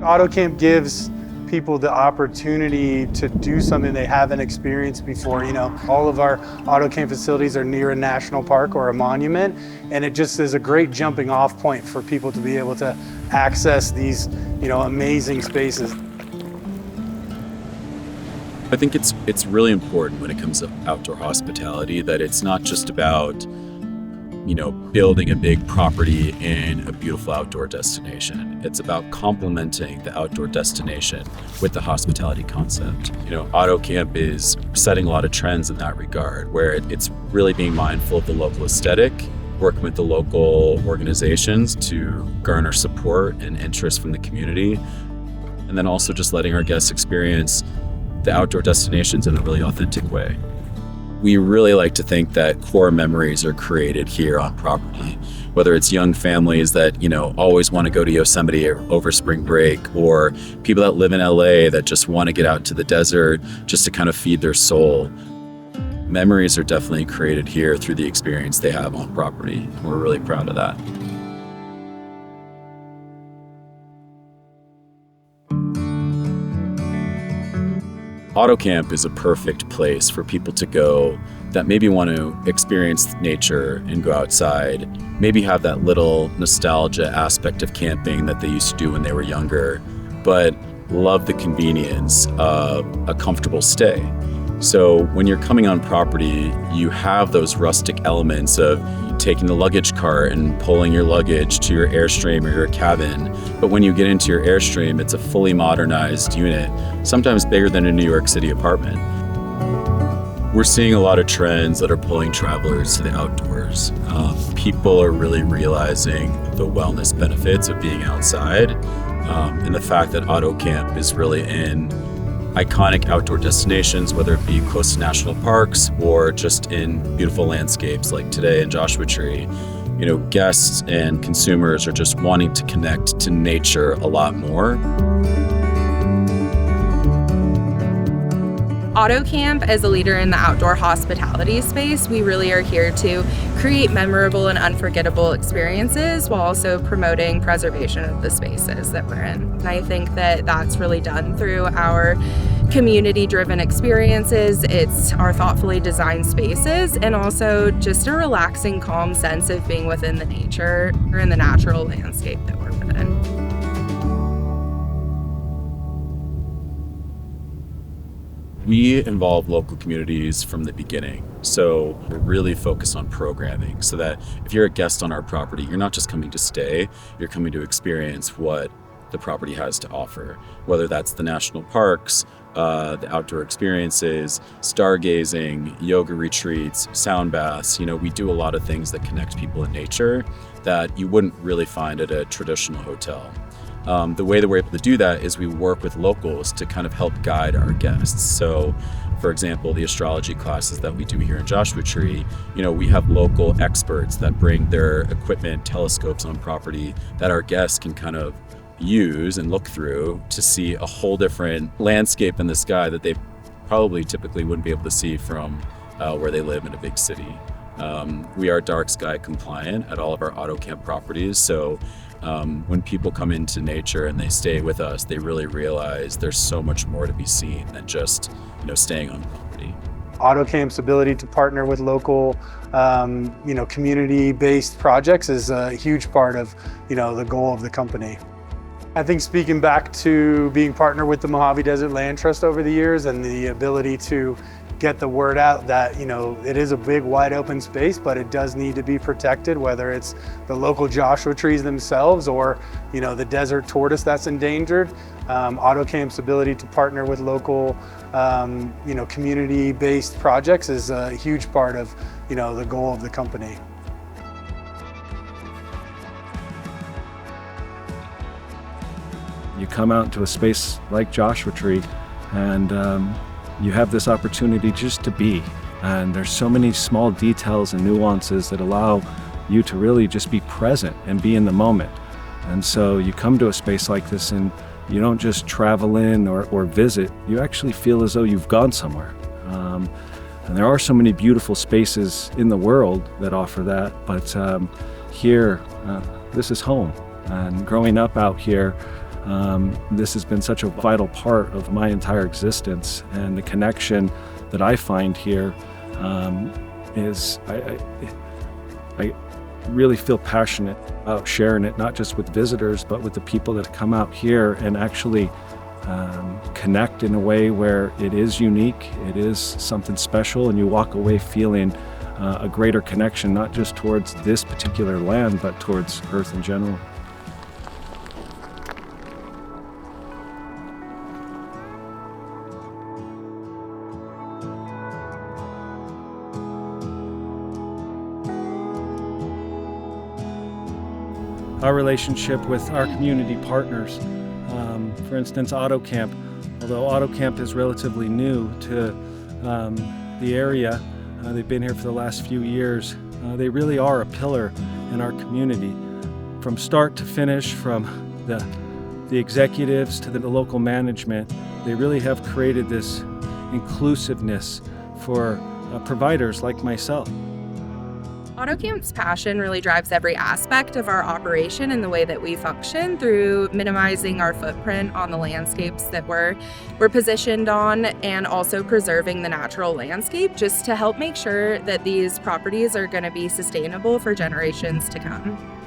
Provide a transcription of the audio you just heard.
AutoCamp gives people the opportunity to do something they haven't experienced before. All of our AutoCamp facilities are near a national park or a monument, and it just is a great jumping off point for people to be able to access these, amazing spaces. I think it's really important when it comes to outdoor hospitality that it's not just about building a big property in a beautiful outdoor destination. It's about complementing the outdoor destination with the hospitality concept. AutoCamp is setting a lot of trends in that regard, where it's really being mindful of the local aesthetic, working with the local organizations to garner support and interest from the community, and then also just letting our guests experience the outdoor destinations in a really authentic way. We really like to think that core memories are created here on property, whether it's young families that, always want to go to Yosemite over spring break, or people that live in LA that just want to get out to the desert just to kind of feed their soul. Memories are definitely created here through the experience they have on property, and we're really proud of that. AutoCamp is a perfect place for people to go that maybe want to experience nature and go outside, maybe have that little nostalgia aspect of camping that they used to do when they were younger, but love the convenience of a comfortable stay. So when you're coming on property, you have those rustic elements of taking the luggage cart and pulling your luggage to your Airstream or your cabin. But when you get into your Airstream, it's a fully modernized unit, sometimes bigger than a New York City apartment. We're seeing a lot of trends that are pulling travelers to the outdoors. People are really realizing the wellness benefits of being outside, and the fact that AutoCamp is really in iconic outdoor destinations, whether it be close to national parks or just in beautiful landscapes like today in Joshua Tree. Guests and consumers are just wanting to connect to nature a lot more. AutoCamp, as a leader in the outdoor hospitality space, we really are here to create memorable and unforgettable experiences while also promoting preservation of the spaces that we're in. And I think that that's really done through our community-driven experiences. It's our thoughtfully designed spaces, and also just a relaxing, calm sense of being within the nature or in the natural landscape that we're within. We involve local communities from the beginning. So we're really focused on programming so that if you're a guest on our property, you're not just coming to stay, you're coming to experience what the property has to offer, whether that's the national parks, the outdoor experiences, stargazing, yoga retreats, sound baths. We do a lot of things that connect people in nature that you wouldn't really find at a traditional hotel. The way that we're able to do that is we work with locals to kind of help guide our guests. So, for example, the astrology classes that we do here in Joshua Tree, we have local experts that bring their equipment, telescopes on property that our guests can kind of use and look through to see a whole different landscape in the sky that they probably typically wouldn't be able to see from where they live in a big city. We are dark sky compliant at all of our AutoCamp properties, so when people come into nature and they stay with us, they really realize there's so much more to be seen than just staying on property. AutoCamp's ability to partner with local, community-based projects is a huge part of, the goal of the company. I think speaking back to being partnered with the Mojave Desert Land Trust over the years and the ability to get the word out that, it is a big wide open space, but it does need to be protected, whether it's the local Joshua trees themselves or, the desert tortoise that's endangered. AutoCamp's ability to partner with local, community-based projects is a huge part of, the goal of the company. You come out to a space like Joshua Tree and you have this opportunity just to be. And there's so many small details and nuances that allow you to really just be present and be in the moment. And so you come to a space like this and you don't just travel in or visit, you actually feel as though you've gone somewhere. And there are so many beautiful spaces in the world that offer that, but here, this is home. And growing up out here, This has been such a vital part of my entire existence, and the connection that I find here is I really feel passionate about sharing it, not just with visitors, but with the people that come out here and actually connect in a way where it is unique, it is something special, and you walk away feeling a greater connection, not just towards this particular land, but towards Earth in general. Our relationship with our community partners, for instance, AutoCamp. Although AutoCamp is relatively new to the area, they've been here for the last few years. They really are a pillar in our community. From start to finish, from the executives to the local management, they really have created this inclusiveness for providers like myself. AutoCamp's passion really drives every aspect of our operation and the way that we function through minimizing our footprint on the landscapes that we're positioned on, and also preserving the natural landscape, just to help make sure that these properties are going to be sustainable for generations to come.